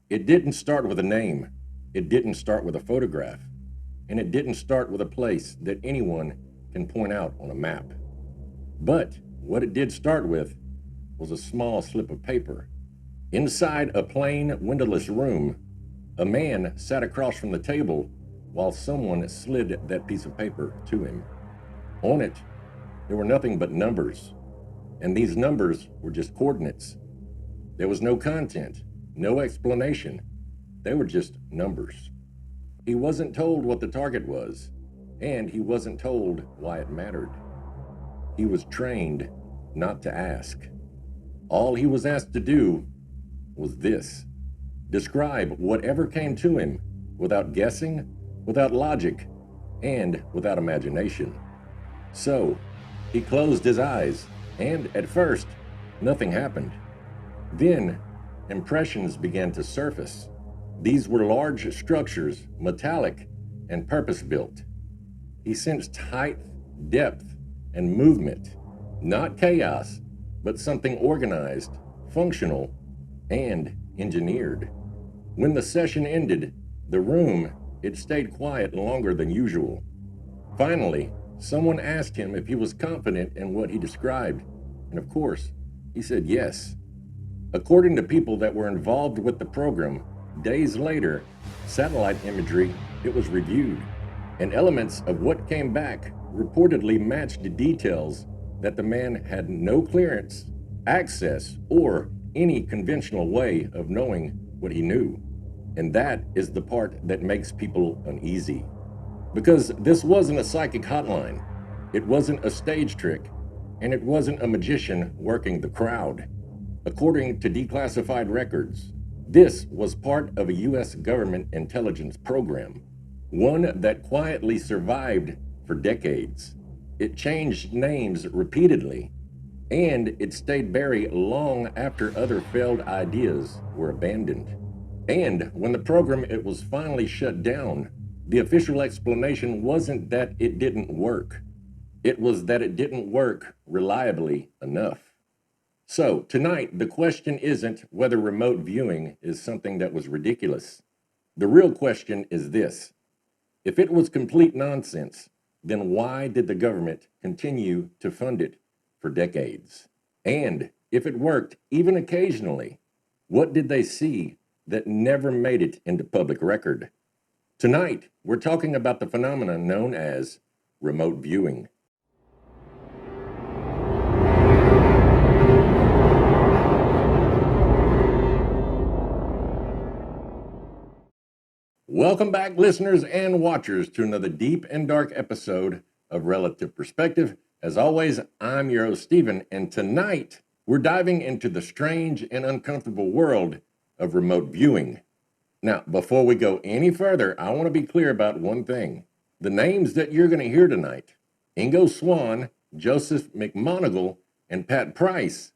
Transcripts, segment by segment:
It didn't start with a name, it didn't start with a photograph, and it didn't start with a place that anyone can point out on a map. But what it did start with was a small slip of paper. Inside a plain, windowless room, a man sat across from the table while someone slid that piece of paper to him. On it, there were nothing but numbers, and these numbers were just coordinates. There was no content, no explanation. They were just numbers. He wasn't told what the target was, and he wasn't told why it mattered. He was trained not to ask. All he was asked to do was this: describe whatever came to him without guessing, without logic, and without imagination. So, he closed his eyes, and at first, nothing happened. Then, impressions began to surface. These were large structures, metallic and purpose-built. He sensed height, depth, and movement, not chaos, but something organized, functional, and engineered. When the session ended, the room, it stayed quiet longer than usual. Finally, someone asked him if he was confident in what he described, and of course, he said yes. According to people that were involved with the program, days later, satellite imagery, it was reviewed, and elements of what came back reportedly matched the details that the man had no clearance, access, or any conventional way of knowing what he knew. And that is the part that makes people uneasy. Because this wasn't a psychic hotline, it wasn't a stage trick, and it wasn't a magician working the crowd. According to declassified records, this was part of a U.S. government intelligence program, one that quietly survived for decades. It changed names repeatedly, and it stayed buried long after other failed ideas were abandoned. And when the program it was finally shut down, the official explanation wasn't that it didn't work. It was that it didn't work reliably enough. So, tonight, the question isn't whether remote viewing is something that was ridiculous. The real question is this: if it was complete nonsense, then why did the government continue to fund it for decades? And if it worked, even occasionally, what did they see that never made it into public record? Tonight, we're talking about the phenomenon known as remote viewing. Welcome back, listeners and watchers, to another deep and dark episode of Relative Perspective. As always, I'm your host, Stephen, and tonight we're diving into the strange and uncomfortable world of remote viewing. Now, before we go any further, I want to be clear about one thing. The names that you're going to hear tonight, Ingo Swann, Joseph McMoneagle, and Pat Price,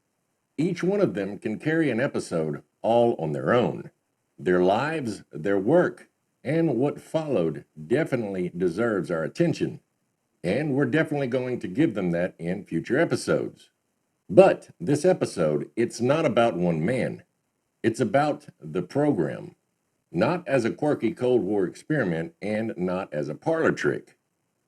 each one of them can carry an episode all on their own. Their lives, their work, and what followed definitely deserves our attention, and we're definitely going to give them that in future episodes. But this episode, it's not about one man. It's about the program, not as a quirky Cold War experiment and not as a parlor trick,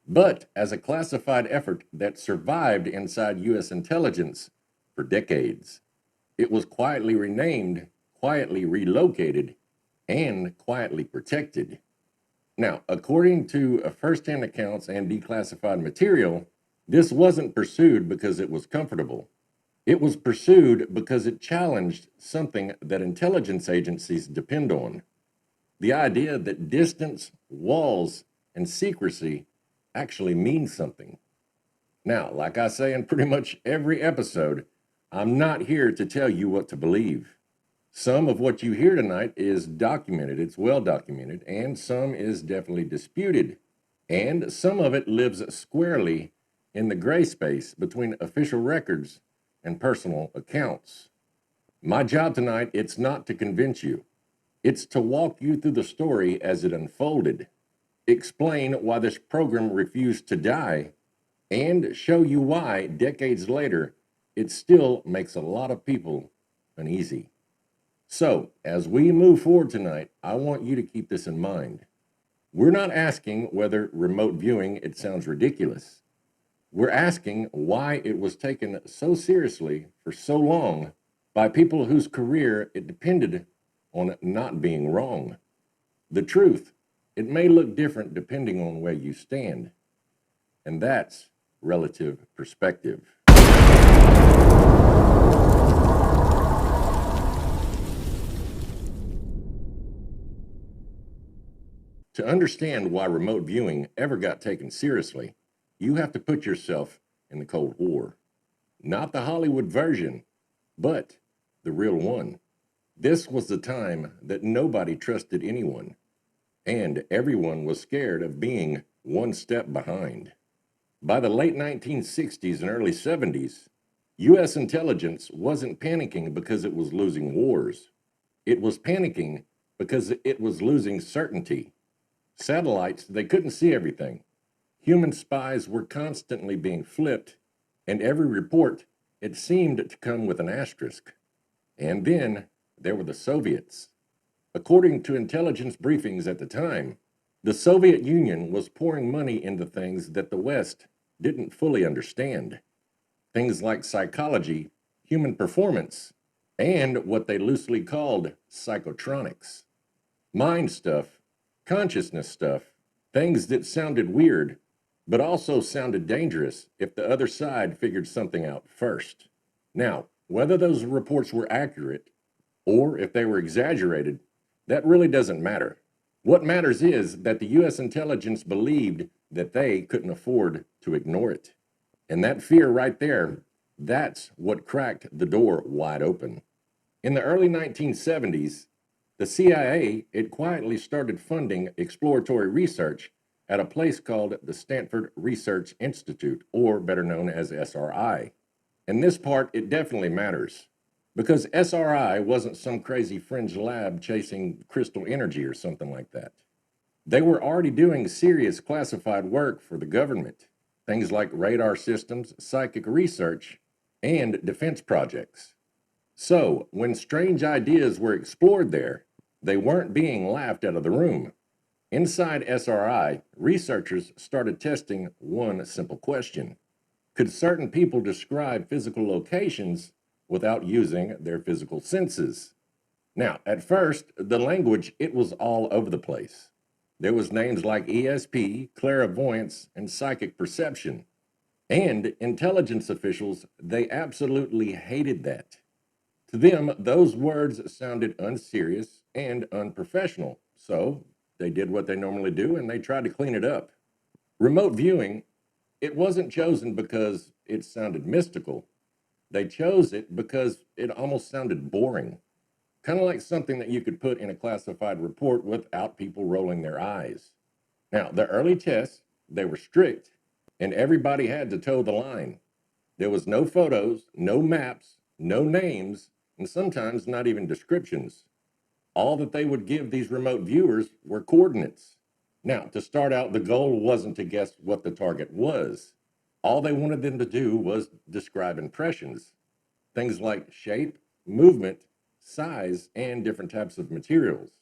but as a classified effort that survived inside U.S. intelligence for decades. It was quietly renamed, quietly relocated, and quietly protected. Now, according to first-hand accounts and declassified material, this wasn't pursued because it was comfortable. It was pursued because it challenged something that intelligence agencies depend on: the idea that distance, walls, and secrecy actually mean something. Now, like I say in pretty much every episode, I'm not here to tell you what to believe. Some of what you hear tonight is documented, it's well documented, and some is definitely disputed. And some of it lives squarely in the gray space between official records and personal accounts. My job tonight, it's not to convince you. It's to walk you through the story as it unfolded, explain why this program refused to die, and show you why, decades later, it still makes a lot of people uneasy. So, as we move forward tonight, I want you to keep this in mind. We're not asking whether remote viewing it sounds ridiculous. We're asking why it was taken so seriously for so long by people whose career it depended on not being wrong. The truth, it may look different depending on where you stand, and that's relative perspective. To understand why remote viewing ever got taken seriously, you have to put yourself in the Cold War. Not the Hollywood version, but the real one. This was the time that nobody trusted anyone, and everyone was scared of being one step behind. By the late 1960s and early 70s, U.S. intelligence wasn't panicking because it was losing wars. It was panicking because it was losing certainty. Satellites, they couldn't see everything. Human spies were constantly being flipped, and every report, it seemed to come with an asterisk. And then there were the Soviets. According to intelligence briefings at the time, the Soviet Union was pouring money into things that the West didn't fully understand. Things like psychology, human performance, and what they loosely called psychotronics. Mind stuff, consciousness stuff, things that sounded weird, but also sounded dangerous if the other side figured something out first. Now, whether those reports were accurate or if they were exaggerated, that really doesn't matter. What matters is that the U.S. intelligence believed that they couldn't afford to ignore it. And that fear right there, that's what cracked the door wide open. In the early 1970s, the CIA, it quietly started funding exploratory research at a place called the Stanford Research Institute, or better known as SRI. And this part, it definitely matters because SRI wasn't some crazy fringe lab chasing crystal energy or something like that. They were already doing serious classified work for the government, things like radar systems, psychic research, and defense projects. So, when strange ideas were explored there, they weren't being laughed out of the room. Inside SRI, researchers started testing one simple question. Could certain people describe physical locations without using their physical senses? Now, at first, the language, it was all over the place. There was names like ESP, clairvoyance, and psychic perception. And intelligence officials, they absolutely hated that. To them, those words sounded unserious and unprofessional. So they did what they normally do and they tried to clean it up. Remote viewing, it wasn't chosen because it sounded mystical. They chose it because it almost sounded boring, kind of like something that you could put in a classified report without people rolling their eyes. Now, the early tests, they were strict, and everybody had to toe the line. There was no photos, no maps, no names, and sometimes not even descriptions. All that they would give these remote viewers were coordinates. Now, to start out, the goal wasn't to guess what the target was. All they wanted them to do was describe impressions, things like shape, movement, size, and different types of materials.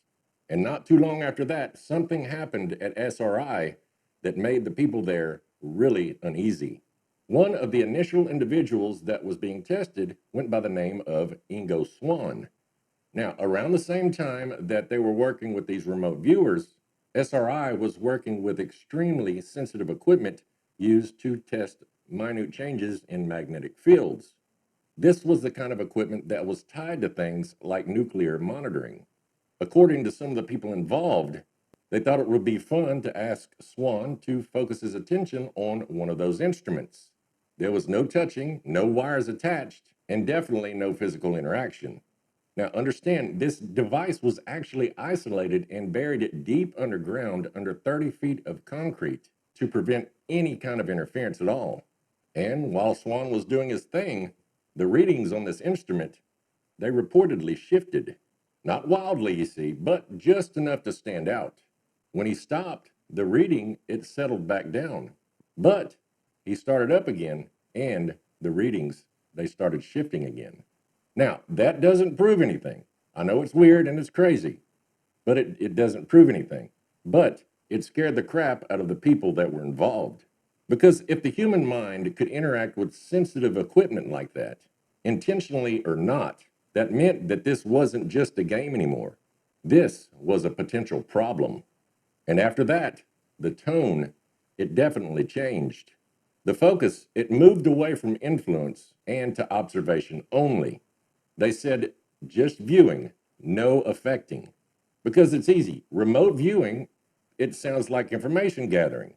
And not too long after that, something happened at SRI that made the people there really uneasy. One of the initial individuals that was being tested went by the name of Ingo Swann. Now, around the same time that they were working with these remote viewers, SRI was working with extremely sensitive equipment used to test minute changes in magnetic fields. This was the kind of equipment that was tied to things like nuclear monitoring. According to some of the people involved, they thought it would be fun to ask Swann to focus his attention on one of those instruments. There was no touching, no wires attached, and definitely no physical interaction. Now, understand, this device was actually isolated and buried deep underground under 30 feet of concrete to prevent any kind of interference at all. And while Swann was doing his thing, the readings on this instrument, they reportedly shifted. Not wildly, you see, but just enough to stand out. When he stopped, the reading, it settled back down. But he started up again, and the readings, they started shifting again. Now, that doesn't prove anything. I know it's weird and it's crazy, but it doesn't prove anything. But it scared the crap out of the people that were involved. Because if the human mind could interact with sensitive equipment like that, intentionally or not, that meant that this wasn't just a game anymore. This was a potential problem. And after that, the tone, it definitely changed. The focus, it moved away from influence and to observation only. They said just viewing, no affecting. Because it's easy. Remote viewing, it sounds like information gathering.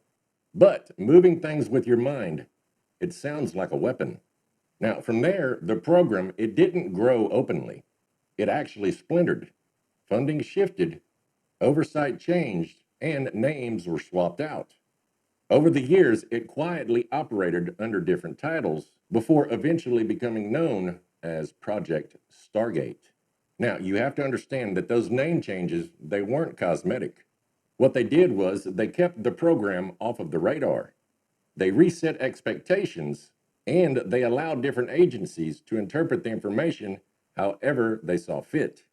But moving things with your mind, it sounds like a weapon. Now, from there, the program, it didn't grow openly. It actually splintered. Funding shifted, oversight changed, and names were swapped out. Over the years, it quietly operated under different titles before eventually becoming known as Project Stargate. Now, you have to understand that those name changes, they weren't cosmetic. What they did was they kept the program off of the radar. They reset expectations and they allowed different agencies to interpret the information however they saw fit.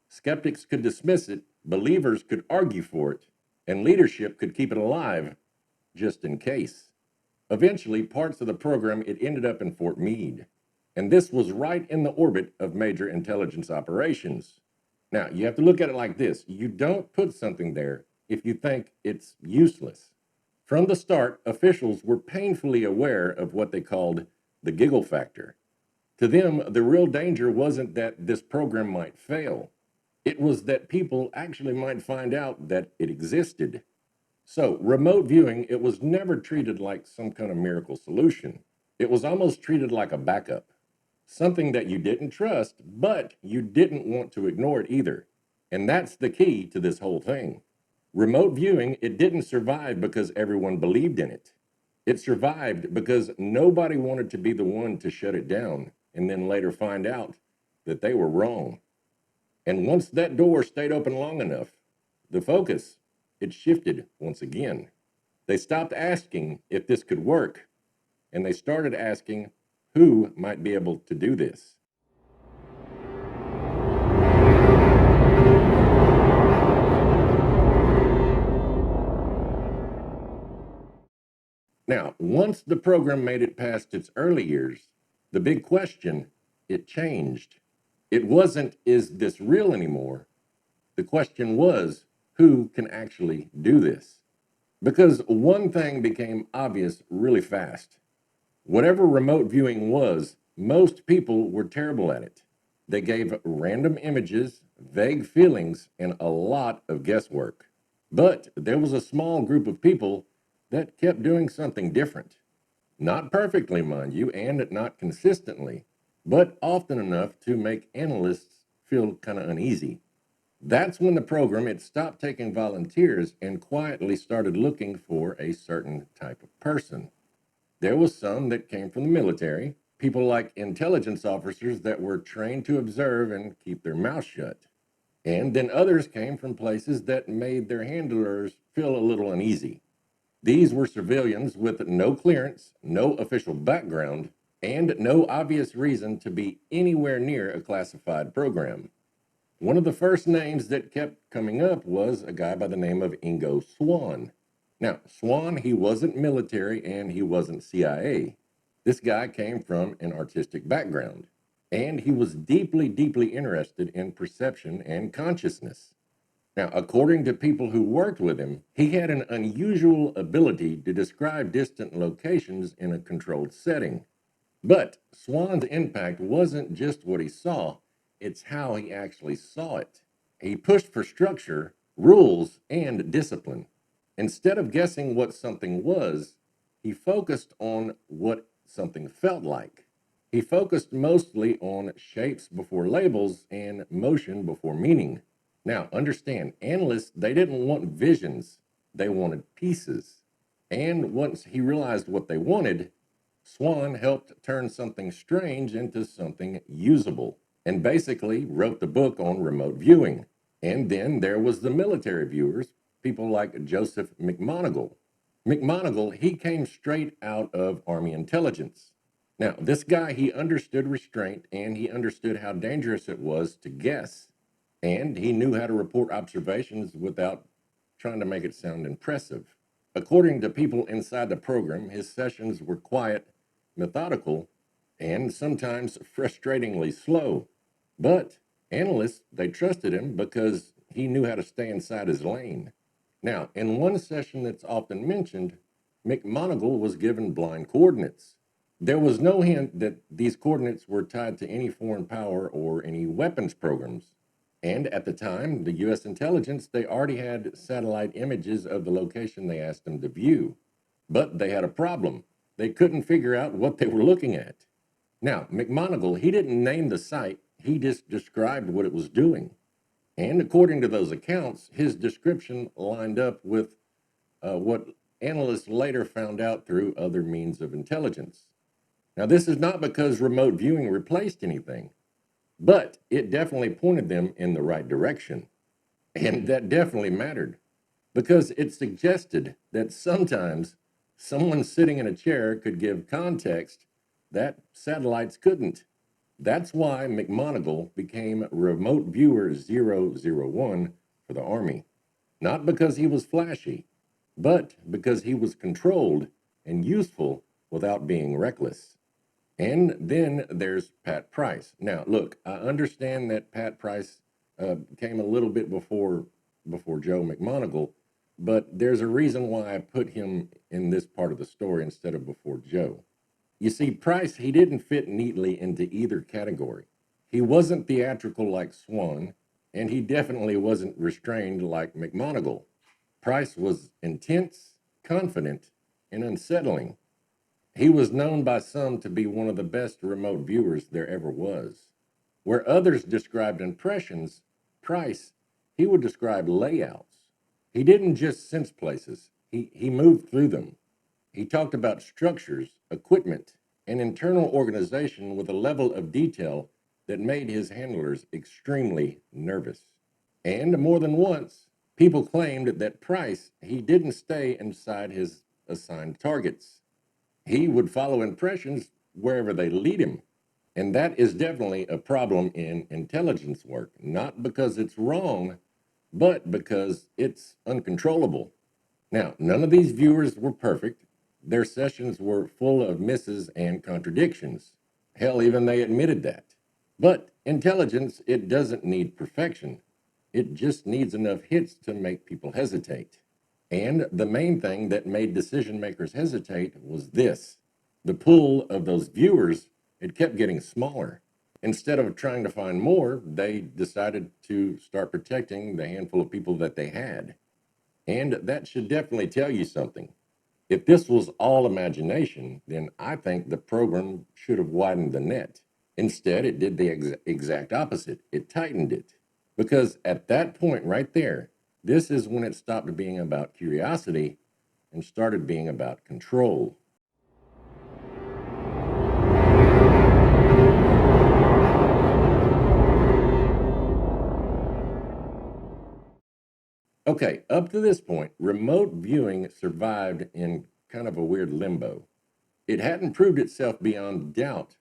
Skeptics could dismiss it, believers could argue for it, and leadership could keep it alive just in case. Eventually, parts of the program it ended up in Fort Meade, and this was right in the orbit of major intelligence operations. Now, you have to look at it like this. You don't put something there if you think it's useless. From the start, officials were painfully aware of what they called the giggle factor. To them, the real danger wasn't that this program might fail. It was that people actually might find out that it existed. So, remote viewing, it was never treated like some kind of miracle solution. It was almost treated like a backup, something that you didn't trust, but you didn't want to ignore it either. And that's the key to this whole thing. Remote viewing, it didn't survive because everyone believed in it. It survived because nobody wanted to be the one to shut it down and then later find out that they were wrong. And once that door stayed open long enough, the focus, it shifted once again. They stopped asking if this could work, and they started asking who might be able to do this. Now, once the program made it past its early years, the big question, it changed. It wasn't, is this real anymore? The question was, who can actually do this? Because one thing became obvious really fast. Whatever remote viewing was, most people were terrible at it. They gave random images, vague feelings, and a lot of guesswork. But there was a small group of people that kept doing something different. Not perfectly, mind you, and not consistently, but often enough to make analysts feel kind of uneasy. That's when the program it stopped taking volunteers and quietly started looking for a certain type of person. There was some that came from the military, people like intelligence officers that were trained to observe and keep their mouth shut. And then others came from places that made their handlers feel a little uneasy. These were civilians with no clearance, no official background, and no obvious reason to be anywhere near a classified program. One of the first names that kept coming up was a guy by the name of Ingo Swann. Now, Swann, he wasn't military and he wasn't CIA. This guy came from an artistic background, and he was deeply, deeply interested in perception and consciousness. Now, according to people who worked with him, he had an unusual ability to describe distant locations in a controlled setting. But Swann's impact wasn't just what he saw, it's how he actually saw it. He pushed for structure, rules, and discipline. Instead of guessing what something was, he focused on what something felt like. He focused mostly on shapes before labels and motion before meaning. Now, understand, analysts, they didn't want visions, they wanted pieces. And once he realized what they wanted, Swann helped turn something strange into something usable and basically wrote the book on remote viewing. And then there was the military viewers, people like Joseph McMonigal. McMonigal, he came straight out of Army intelligence. Now, this guy, he understood restraint and he understood how dangerous it was to guess. And he knew how to report observations without trying to make it sound impressive. According to people inside the program, his sessions were quiet, methodical, and sometimes frustratingly slow. But analysts, they trusted him because he knew how to stay inside his lane. Now, in one session that's often mentioned, McMonagall was given blind coordinates. There was no hint that these coordinates were tied to any foreign power or any weapons programs. And at the time, the U.S. intelligence, they already had satellite images of the location they asked them to view. But they had a problem. They couldn't figure out what they were looking at. Now, McMonagall, he didn't name the site, he just described what it was doing. And according to those accounts, his description lined up with what analysts later found out through other means of intelligence. Now, this is not because remote viewing replaced anything, but it definitely pointed them in the right direction. And that definitely mattered because it suggested that sometimes someone sitting in a chair could give context that satellites couldn't. That's why McMonagall became Remote Viewer 001 for the Army. Not because he was flashy, but because he was controlled and useful without being reckless. And then there's Pat Price. Now, look, I understand that Pat Price came a little bit before Joe McMonagall, but there's a reason why I put him in this part of the story instead of before Joe. You see, Price, he didn't fit neatly into either category. He wasn't theatrical like Swann, and he definitely wasn't restrained like McMonagall. Price was intense, confident, and unsettling. He was known by some to be one of the best remote viewers there ever was. Where others described impressions, Price, he would describe layouts. He didn't just sense places, he moved through them. He talked about structures, equipment, and internal organization with a level of detail that made his handlers extremely nervous. And more than once, people claimed that Price, he didn't stay inside his assigned targets. He would follow impressions wherever they lead him. And that is definitely a problem in intelligence work, not because it's wrong, but because it's uncontrollable. Now, none of these viewers were perfect. Their sessions were full of misses and contradictions. Hell, even they admitted that. But intelligence, it doesn't need perfection. It just needs enough hits to make people hesitate. And the main thing that made decision makers hesitate was this. The pool of those viewers, it kept getting smaller. Instead of trying to find more, they decided to start protecting the handful of people that they had. And that should definitely tell you something. If this was all imagination, then I think the program should have widened the net. Instead, it did the exact opposite. It tightened it. Because at that point right there, this is when it stopped being about curiosity and started being about control. Okay, up to this point, remote viewing survived in kind of a weird limbo. It hadn't proved itself beyond doubt,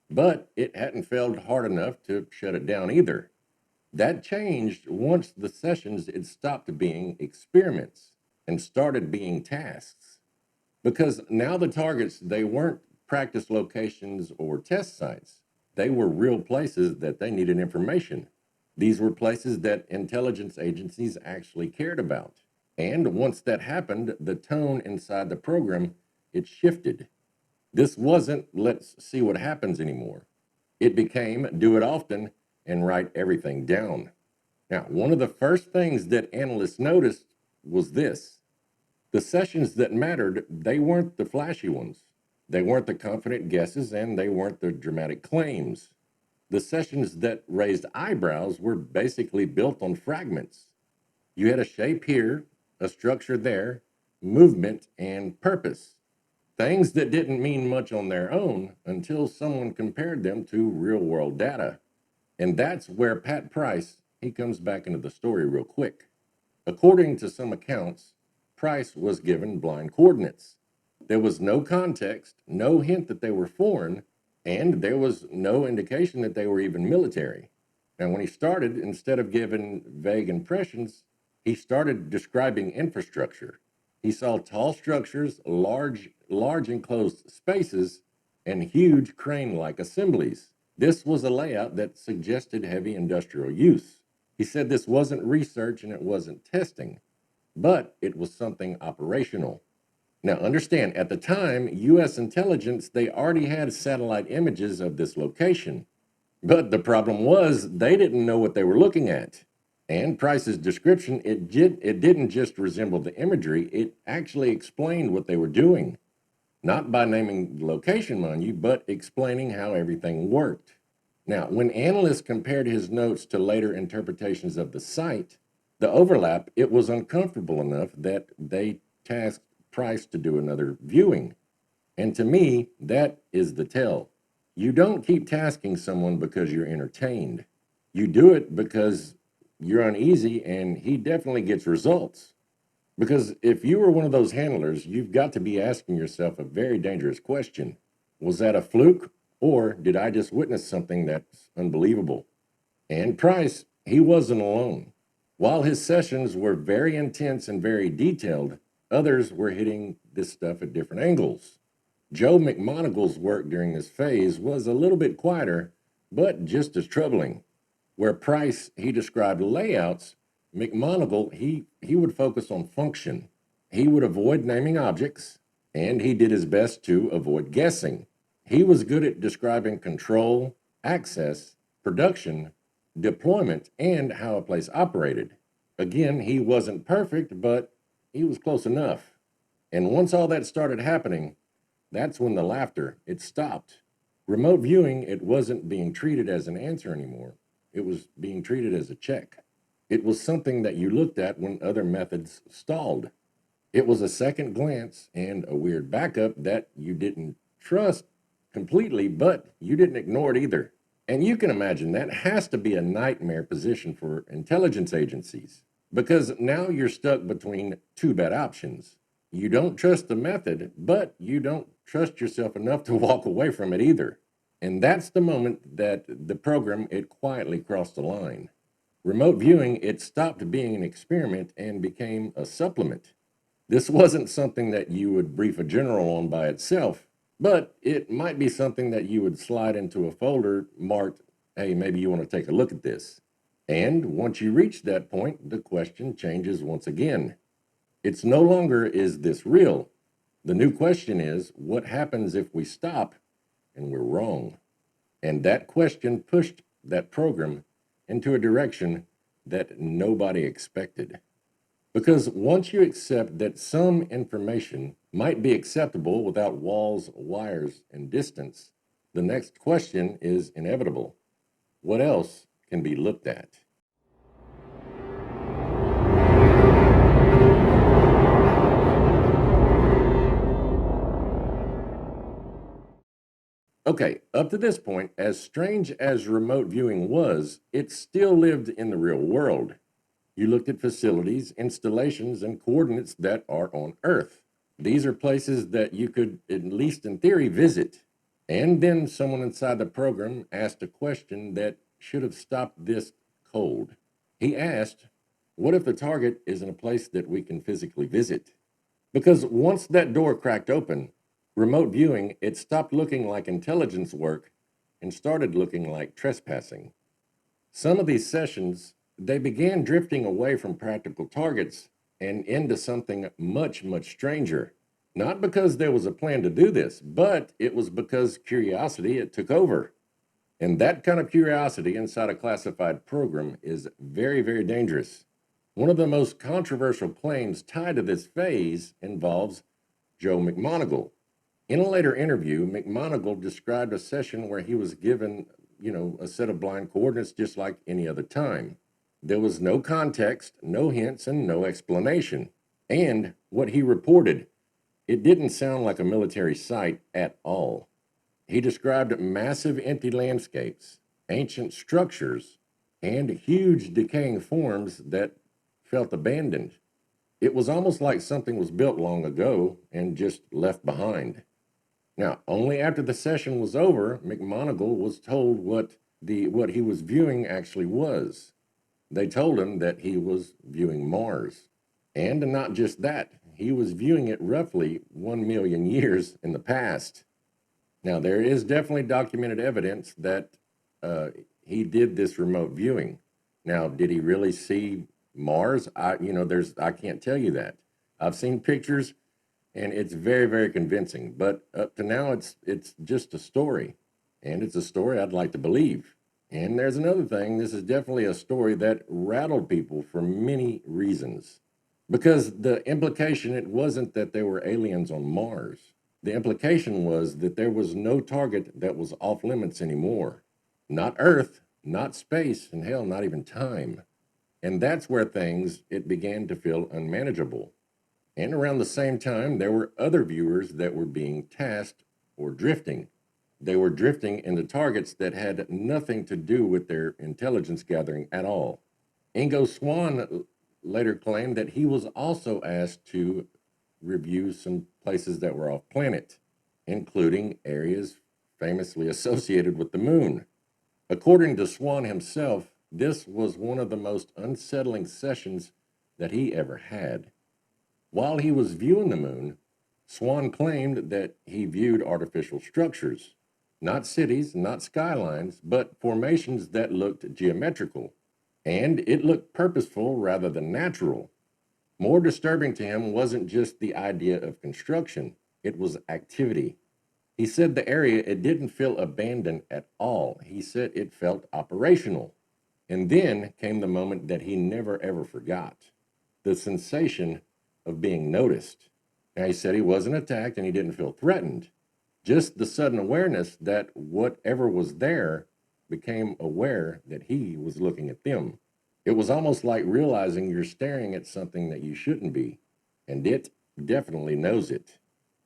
but it hadn't failed hard enough to shut it down either. That changed once the sessions had stopped being experiments and started being tasks. Because now the targets, they weren't practice locations or test sites. They were real places that they needed information. These were places that intelligence agencies actually cared about. And once that happened, the tone inside the program, it shifted. This wasn't let's see what happens anymore. It became do it often and write everything down. Now, one of the first things that analysts noticed was this. The sessions that mattered, they weren't the flashy ones. They weren't the confident guesses and they weren't the dramatic claims. The sessions that raised eyebrows were basically built on fragments. You had a shape here, a structure there, movement, and purpose. Things that didn't mean much on their own until someone compared them to real world data. And that's where Pat Price, he comes back into the story real quick. According to some accounts, Price was given blind coordinates. There was no context, no hint that they were foreign, and there was no indication that they were even military. And when he started, instead of giving vague impressions, he started describing infrastructure. He saw tall structures, large enclosed spaces, and huge crane-like assemblies. This was a layout that suggested heavy industrial use. He said this wasn't research and it wasn't testing, but it was something operational. Now, understand, at the time, U.S. intelligence, they already had satellite images of this location. But the problem was they didn't know what they were looking at. And Price's description, it didn't just resemble the imagery, it actually explained what they were doing. Not by naming the location, mind you, but explaining how everything worked. Now, when analysts compared his notes to later interpretations of the site, the overlap, it was uncomfortable enough that they tasked Price to do another viewing. And to me, that is the tell. You don't keep tasking someone because you're entertained. You do it because you're uneasy, and he definitely gets results. Because if you were one of those handlers, you've got to be asking yourself a very dangerous question. Was that a fluke, or did I just witness something that's unbelievable? And Price, he wasn't alone. While his sessions were very intense and very detailed, others were hitting this stuff at different angles. Joe McMonagle's work during this phase was a little bit quieter, but just as troubling. Where Price, he described layouts, McMonagle, he would focus on function. He would avoid naming objects, and he did his best to avoid guessing. He was good at describing control, access, production, deployment, and how a place operated. Again, he wasn't perfect, but he was close enough. And once all that started happening, that's when the laughter, it stopped. Remote viewing, it wasn't being treated as an answer anymore. It was being treated as a check. It was something that you looked at when other methods stalled. It was a second glance and a weird backup that you didn't trust completely, but you didn't ignore it either. And you can imagine that has to be a nightmare position for intelligence agencies, because now you're stuck between two bad options. You don't trust the method, but you don't trust yourself enough to walk away from it either. And that's the moment that the program, it quietly crossed the line. Remote viewing, it stopped being an experiment and became a supplement. This wasn't something that you would brief a general on by itself, but it might be something that you would slide into a folder marked, hey, maybe you want to take a look at this. And once you reach that point, the question changes once again. It's no longer, is this real? The new question is, what happens if we stop and we're wrong? And that question pushed that program into a direction that nobody expected. Because once you accept that some information might be acceptable without walls, wires, and distance, the next question is inevitable. What else can be looked at? Okay, up to this point, as strange as remote viewing was, it still lived in the real world. You looked at facilities, installations, and coordinates that are on Earth. These are places that you could, at least in theory, visit. And then someone inside the program asked a question that should have stopped this cold. He asked, what if the target isn't a place that we can physically visit? Because once that door cracked open, remote viewing, it stopped looking like intelligence work and started looking like trespassing. Some of these sessions, they began drifting away from practical targets and into something much, much stranger. Not because there was a plan to do this, but it was because curiosity, it took over. And that kind of curiosity inside a classified program is very, very dangerous. One of the most controversial claims tied to this phase involves Joe McMonagle. In a later interview, McMonagle described a session where he was given, a set of blind coordinates just like any other time. There was no context, no hints, and no explanation. And what he reported, it didn't sound like a military site at all. He described massive empty landscapes, ancient structures, and huge decaying forms that felt abandoned. It was almost like something was built long ago and just left behind. Now, only after the session was over, McMonagle was told what what he was viewing actually was. They told him that he was viewing Mars. And not just that, he was viewing it roughly 1 million years in the past. Now, there is definitely documented evidence that he did this remote viewing. Now, did he really see Mars? I can't tell you that. I've seen pictures, and it's very, very convincing. But up to now, it's just a story, and it's a story I'd like to believe. And there's another thing. This is definitely a story that rattled people for many reasons. Because the implication, it wasn't that there were aliens on Mars. The implication was that there was no target that was off limits anymore. Not Earth, not space, and hell, not even time. And that's where it began to feel unmanageable. And around the same time, there were other viewers that were being tasked or drifting. They were drifting into targets that had nothing to do with their intelligence gathering at all. Ingo Swann later claimed that he was also asked to review some places that were off planet, including areas famously associated with the moon. According to Swann himself, this was one of the most unsettling sessions that he ever had. While he was viewing the moon, Swann claimed that he viewed artificial structures, not cities, not skylines, but formations that looked geometrical. And it looked purposeful rather than natural. More disturbing to him wasn't just the idea of construction, it was activity. He said the area, it didn't feel abandoned at all. He said it felt operational. And then came the moment that he never ever forgot, the sensation of being noticed. Now, he said he wasn't attacked and he didn't feel threatened. Just the sudden awareness that whatever was there became aware that he was looking at them. It was almost like realizing you're staring at something that you shouldn't be, and it definitely knows it.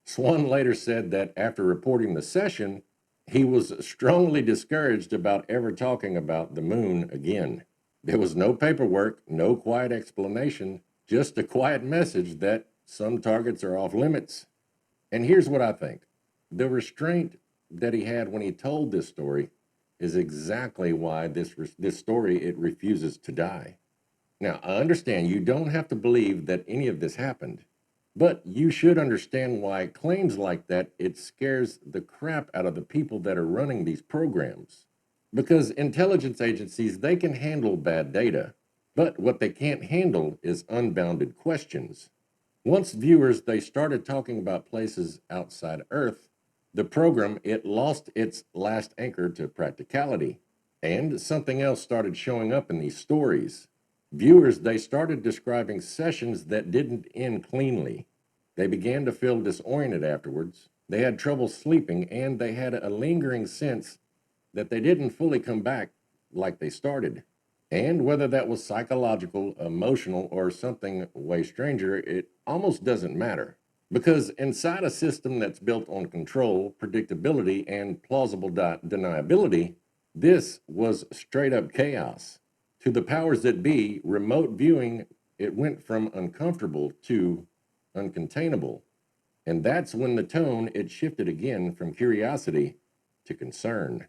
Swann later said that after reporting the session, he was strongly discouraged about ever talking about the moon again. There was no paperwork, no quiet explanation, just a quiet message that some targets are off limits. And here's what I think. The restraint that he had when he told this story is exactly why this story, it refuses to die. Now, I understand you don't have to believe that any of this happened, but you should understand why claims like that, it scares the crap out of the people that are running these programs. Because intelligence agencies, they can handle bad data, but what they can't handle is unbounded questions. Once viewers, they started talking about places outside Earth, the program, it lost its last anchor to practicality, and something else started showing up in these stories. Viewers, they started describing sessions that didn't end cleanly. They began to feel disoriented afterwards. They had trouble sleeping, and they had a lingering sense that they didn't fully come back like they started. And whether that was psychological, emotional, or something way stranger, it almost doesn't matter. Because inside a system that's built on control, predictability, and plausible deniability, this was straight up chaos. To the powers that be, remote viewing, it went from uncomfortable to uncontainable. And that's when the tone, it shifted again from curiosity to concern.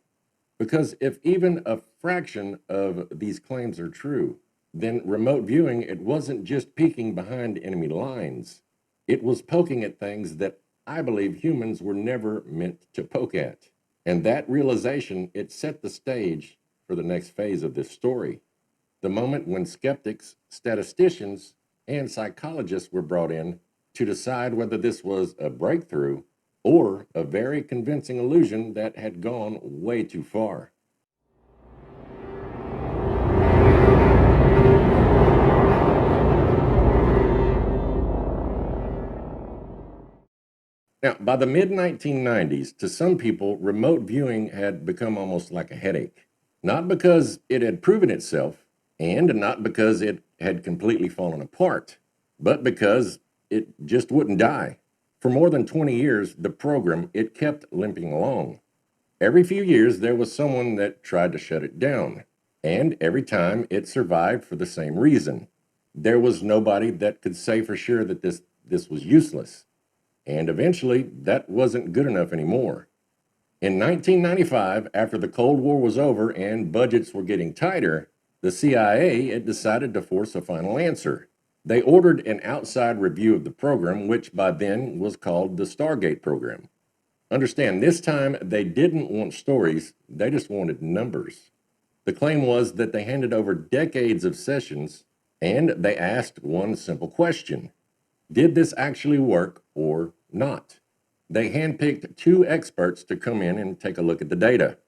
Because if even a fraction of these claims are true, then remote viewing, it wasn't just peeking behind enemy lines. It was poking at things that I believe humans were never meant to poke at. And that realization, it set the stage for the next phase of this story. The moment when skeptics, statisticians, and psychologists were brought in to decide whether this was a breakthrough or a very convincing illusion that had gone way too far. Now, by the mid 1990s, to some people, remote viewing had become almost like a headache. Not because it had proven itself, and not because it had completely fallen apart, but because it just wouldn't die. For more than 20 years, the program, it kept limping along. Every few years, there was someone that tried to shut it down, and every time it survived for the same reason. There was nobody that could say for sure that this was useless. And eventually, that wasn't good enough anymore. In 1995, after the Cold War was over and budgets were getting tighter, the CIA had decided to force a final answer. They ordered an outside review of the program, which by then was called the Stargate program. Understand, this time they didn't want stories, they just wanted numbers. The claim was that they handed over decades of sessions and they asked one simple question: did this actually work or not? They handpicked two experts to come in and take a look at the data.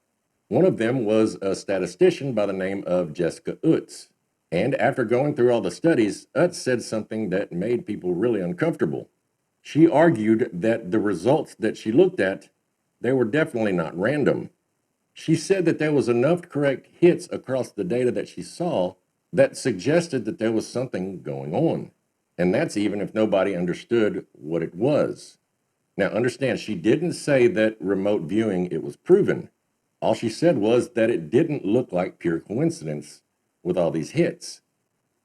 One of them was a statistician by the name of Jessica Utz. And after going through all the studies, Utz said something that made people really uncomfortable. She argued that the results that she looked at, they were definitely not random. She said that there was enough correct hits across the data that she saw that suggested that there was something going on. And that's even if nobody understood what it was. Now understand, she didn't say that remote viewing, it was proven. All she said was that it didn't look like pure coincidence with all these hits.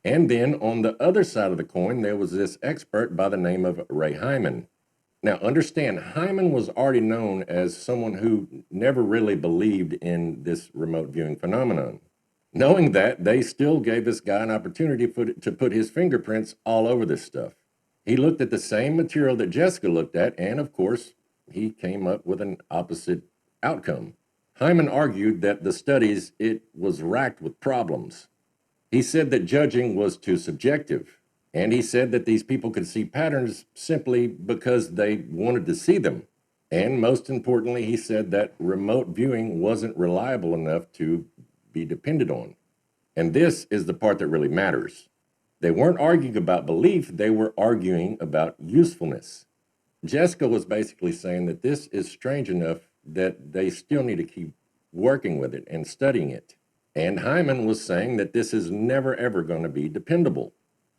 And then on the other side of the coin, there was this expert by the name of Ray Hyman. Now understand, Hyman was already known as someone who never really believed in this remote viewing phenomenon. Knowing that, they still gave this guy an opportunity to put his fingerprints all over this stuff. He looked at the same material that Jessica looked at, and of course, he came up with an opposite outcome. Hyman argued that the studies, it was racked with problems. He said that judging was too subjective, and he said that these people could see patterns simply because they wanted to see them. And most importantly, he said that remote viewing wasn't reliable enough to be depended on. And this is the part that really matters. They weren't arguing about belief, they were arguing about usefulness. Jessica was basically saying that this is strange enough that they still need to keep working with it and studying it. And Hyman was saying that this is never ever going to be dependable.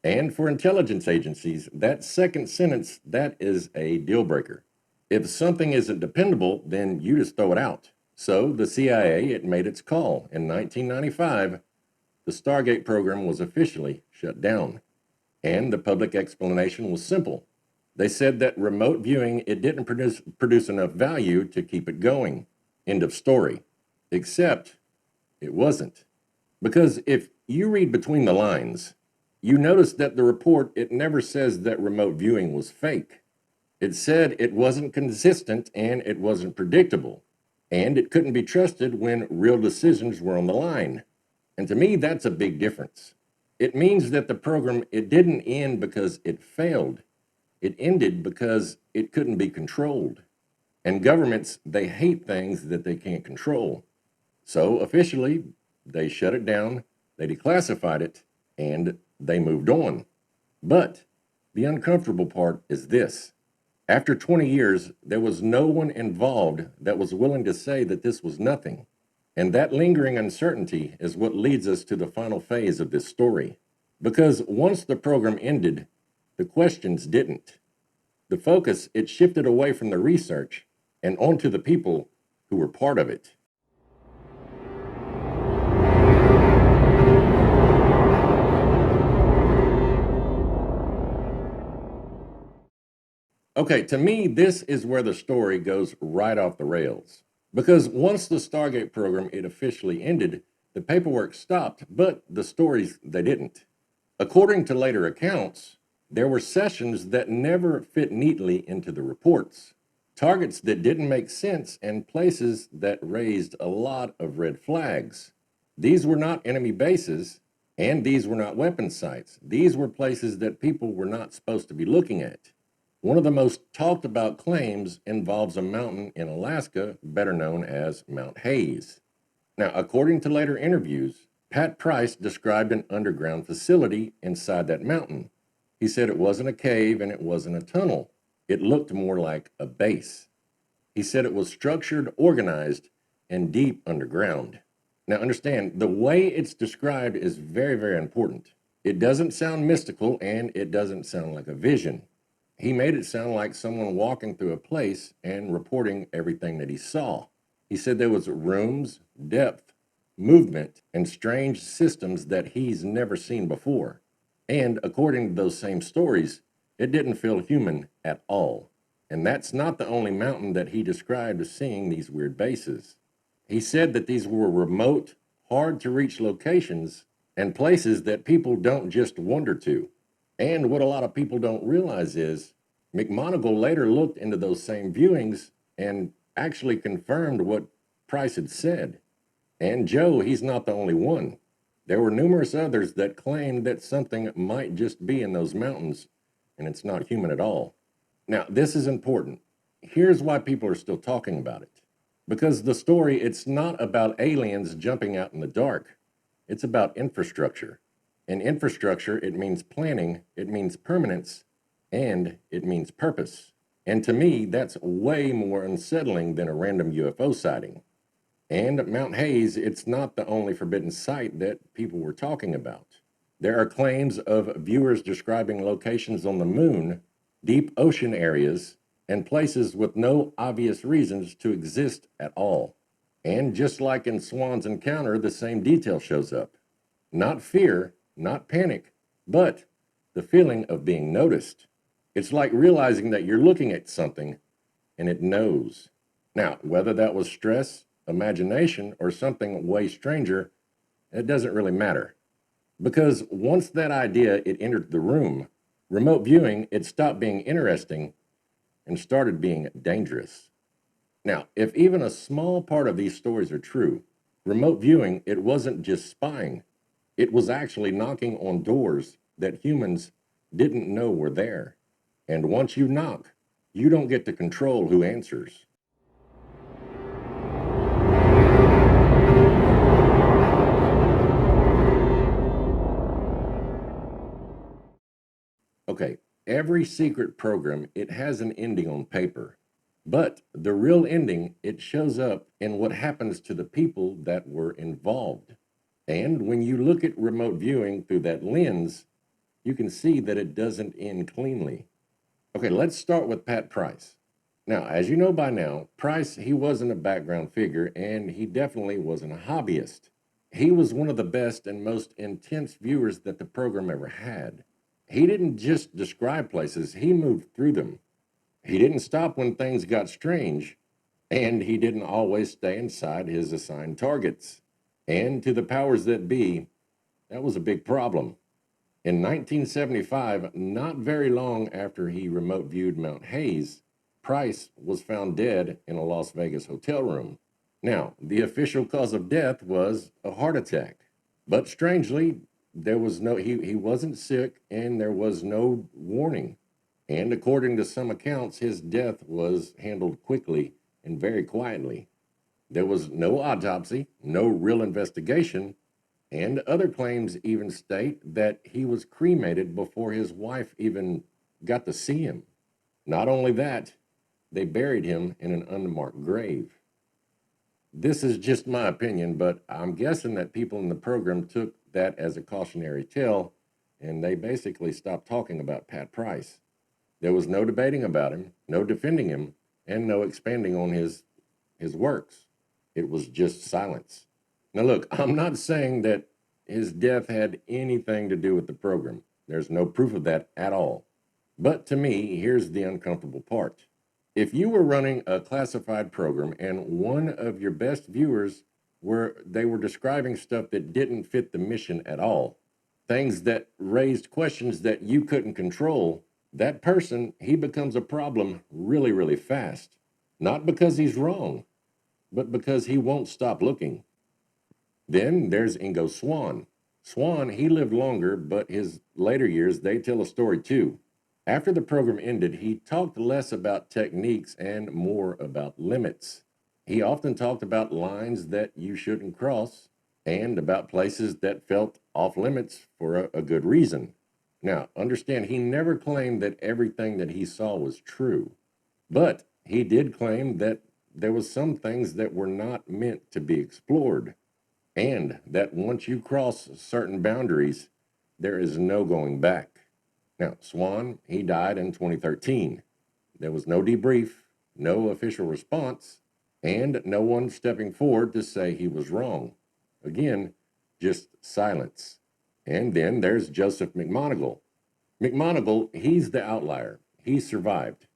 And for intelligence agencies, that second sentence, that is a deal breaker. If something isn't dependable, then you just throw it out. So the CIA, it made its call. In 1995, the Stargate program was officially shut down. And the public explanation was simple. They said that remote viewing, it didn't produce enough value to keep it going. End of story. Except it wasn't. Because if you read between the lines, you notice that the report, it never says that remote viewing was fake. It said it wasn't consistent and it wasn't predictable. And it couldn't be trusted when real decisions were on the line. And to me, that's a big difference. It means that the program, it didn't end because it failed. It ended because it couldn't be controlled. And governments, they hate things that they can't control. So officially, they shut it down, they declassified it, and they moved on. But the uncomfortable part is this. After 20 years, there was no one involved that was willing to say that this was nothing. And that lingering uncertainty is what leads us to the final phase of this story. Because once the program ended, the questions didn't. The focus, it shifted away from the research and onto the people who were part of it. Okay, to me, this is where the story goes right off the rails. Because once the Stargate program, it officially ended, the paperwork stopped, but the stories, they didn't. According to later accounts, there were sessions that never fit neatly into the reports, targets that didn't make sense, and places that raised a lot of red flags. These were not enemy bases, and these were not weapon sites. These were places that people were not supposed to be looking at. One of the most talked about claims involves a mountain in Alaska, better known as Mount Hayes. Now, according to later interviews, Pat Price described an underground facility inside that mountain. He said it wasn't a cave and it wasn't a tunnel. It looked more like a base. He said it was structured, organized, and deep underground. Now understand, the way it's described is very, very important. It doesn't sound mystical and it doesn't sound like a vision. He made it sound like someone walking through a place and reporting everything that he saw. He said there was rooms, depth, movement, and strange systems that he's never seen before. And according to those same stories, it didn't feel human at all. And that's not the only mountain that he described as seeing these weird bases. He said that these were remote, hard to reach locations and places that people don't just wander to. And what a lot of people don't realize is McMonagle later looked into those same viewings and actually confirmed what Price had said. And Joe, he's not the only one. There were numerous others that claimed that something might just be in those mountains, and it's not human at all. Now, this is important. Here's why people are still talking about it. Because the story, it's not about aliens jumping out in the dark. It's about infrastructure. And infrastructure, it means planning, it means permanence, and it means purpose. And to me, that's way more unsettling than a random UFO sighting. And Mount Hayes, it's not the only forbidden site that people were talking about. There are claims of viewers describing locations on the moon, deep ocean areas, and places with no obvious reasons to exist at all. And just like in Swann's encounter, the same detail shows up. Not fear, not panic, but the feeling of being noticed. It's like realizing that you're looking at something and it knows. Now, whether that was stress, imagination, or something way stranger, it doesn't really matter. Because once that idea it entered the room, remote viewing, it stopped being interesting and started being dangerous. Now, if even a small part of these stories are true, remote viewing, it wasn't just spying. It was actually knocking on doors that humans didn't know were there. And once you knock, you don't get to control who answers. Okay, every secret program, it has an ending on paper. But the real ending, it shows up in what happens to the people that were involved. And when you look at remote viewing through that lens, you can see that it doesn't end cleanly. Okay, let's start with Pat Price. Now, as you know by now, Price, he wasn't a background figure, and he definitely wasn't a hobbyist. He was one of the best and most intense viewers that the program ever had. He didn't just describe places, he moved through them. He didn't stop when things got strange, and he didn't always stay inside his assigned targets. And to the powers that be, that was a big problem. In 1975, not very long after he remote viewed Mount Hayes, Price was found dead in a Las Vegas hotel room. Now, the official cause of death was a heart attack. But strangely, there was no he wasn't sick and there was no warning. And according to some accounts, his death was handled quickly and very quietly. There was no autopsy, no real investigation, and other claims even state that he was cremated before his wife even got to see him. Not only that, they buried him in an unmarked grave. This is just my opinion, but I'm guessing that people in the program took that as a cautionary tale, and they basically stopped talking about Pat Price. There was no debating about him, no defending him, and no expanding on his works. It was just silence. Now, look, I'm not saying that his death had anything to do with the program. There's no proof of that at all. But to me, here's the uncomfortable part. If you were running a classified program and one of your best viewers were describing stuff that didn't fit the mission at all, things that raised questions that you couldn't control, that person, he becomes a problem really, really fast. Not because he's wrong, but because he won't stop looking. Then there's Ingo Swann. Swann, he lived longer, but his later years, they tell a story too. After the program ended, he talked less about techniques and more about limits. He often talked about lines that you shouldn't cross and about places that felt off limits for a good reason. Now, understand, he never claimed that everything that he saw was true, but he did claim that there was some things that were not meant to be explored, and that once you cross certain boundaries, there is no going back. Now, Swann, he died in 2013. There was no debrief, no official response, and no one stepping forward to say he was wrong. Again, just silence. And then there's Joseph McMonagle. McMonagle, he's the outlier. He survived.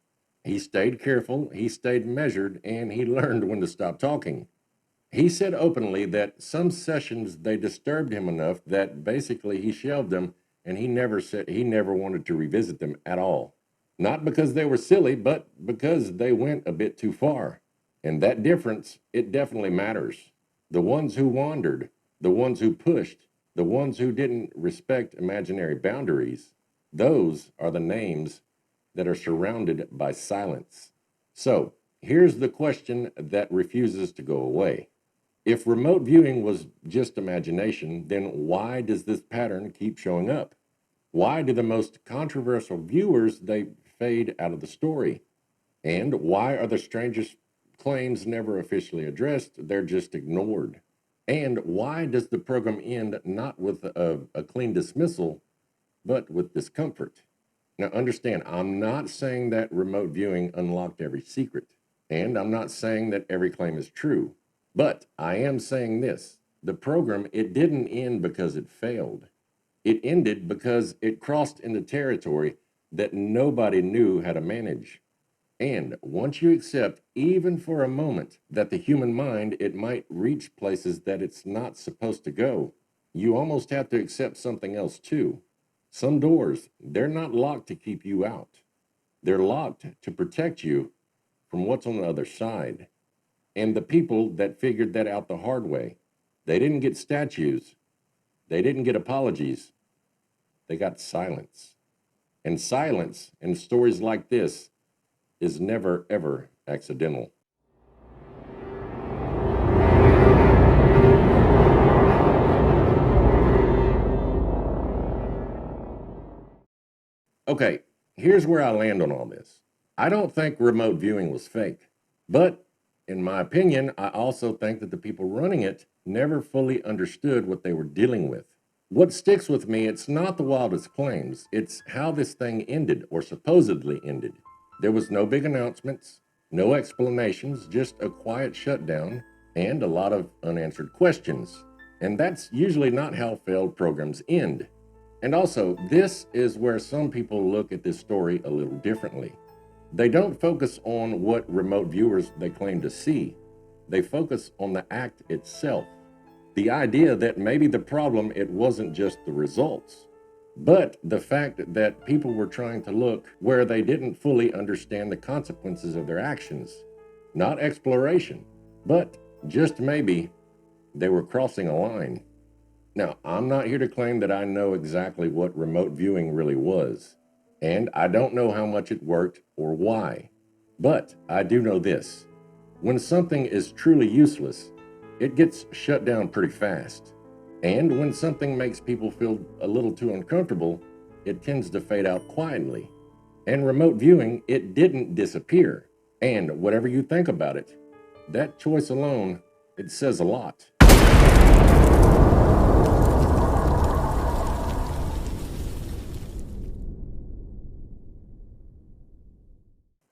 He stayed careful, he stayed measured, and he learned when to stop talking. He said openly that some sessions they disturbed him enough that basically he shelved them, and he never wanted to revisit them at all. Not because they were silly, but because they went a bit too far. And that difference, it definitely matters. The ones who wandered, the ones who pushed, the ones who didn't respect imaginary boundaries, those are the names that are surrounded by silence. So, here's the question that refuses to go away. If remote viewing was just imagination, then why does this pattern keep showing up? Why do the most controversial viewers they fade out of the story? And why are the strangest claims never officially addressed? They're just ignored. And why does the program end not with a clean dismissal, but with discomfort? Now, understand, I'm not saying that remote viewing unlocked every secret, and I'm not saying that every claim is true, but I am saying this. The program, it didn't end because it failed. It ended because it crossed into territory that nobody knew how to manage. And once you accept, even for a moment, that the human mind, it might reach places that it's not supposed to go, you almost have to accept something else too. Some doors, they're not locked to keep you out. They're locked to protect you from what's on the other side. And the people that figured that out the hard way, they didn't get statues. They didn't get apologies. They got silence. And silence in stories like this is never, ever accidental. Okay, here's where I land on all this. I don't think remote viewing was fake, but in my opinion, I also think that the people running it never fully understood what they were dealing with. What sticks with me, it's not the wildest claims, it's how this thing ended or supposedly ended. There was no big announcements, no explanations, just a quiet shutdown and a lot of unanswered questions. And that's usually not how failed programs end. And also, this is where some people look at this story a little differently. They don't focus on what remote viewers they claim to see. They focus on the act itself. The idea that maybe the problem, it wasn't just the results, but the fact that people were trying to look where they didn't fully understand the consequences of their actions. Not exploration, but just maybe they were crossing a line. Now, I'm not here to claim that I know exactly what remote viewing really was, and I don't know how much it worked or why. But I do know this. When something is truly useless, it gets shut down pretty fast. And when something makes people feel a little too uncomfortable, it tends to fade out quietly. And remote viewing, it didn't disappear. And whatever you think about it, that choice alone, it says a lot.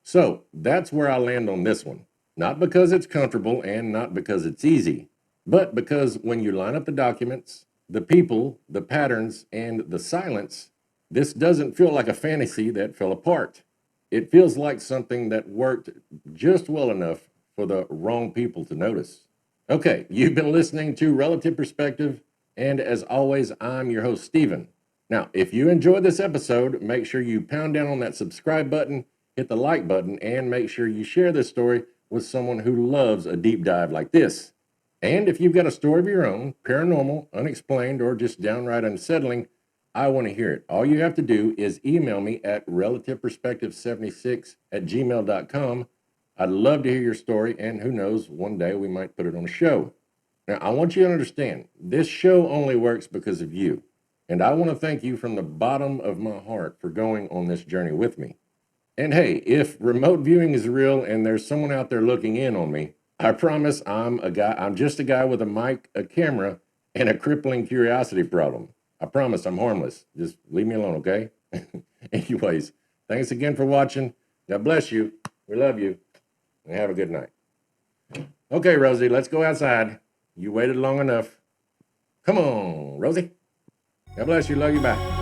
So that's where I land on this one. Not because it's comfortable and not because it's easy, but because when you line up the documents, the people, the patterns, and the silence, this doesn't feel like a fantasy that fell apart. It feels like something that worked just well enough for the wrong people to notice. Okay, you've been listening to Relative Perspective, and as always, I'm your host, Stephen. Now, if you enjoyed this episode, make sure you pound down on that subscribe button, hit the like button, and make sure you share this story with someone who loves a deep dive like this. And if you've got a story of your own, paranormal, unexplained, or just downright unsettling, I want to hear it. All you have to do is email me at relativeperspective76@gmail.com. I'd love to hear your story, and who knows, one day we might put it on a show. Now, I want you to understand, this show only works because of you. And I want to thank you from the bottom of my heart for going on this journey with me. And hey, if remote viewing is real and there's someone out there looking in on me, I promise I'm just a guy with a mic, a camera, and a crippling curiosity problem. I promise I'm harmless. Just leave me alone, okay? Anyways, thanks again for watching. God bless you. We love you. And have a good night. Okay, Rosie, let's go outside. You waited long enough. Come on, Rosie. God bless you. Love you. Bye.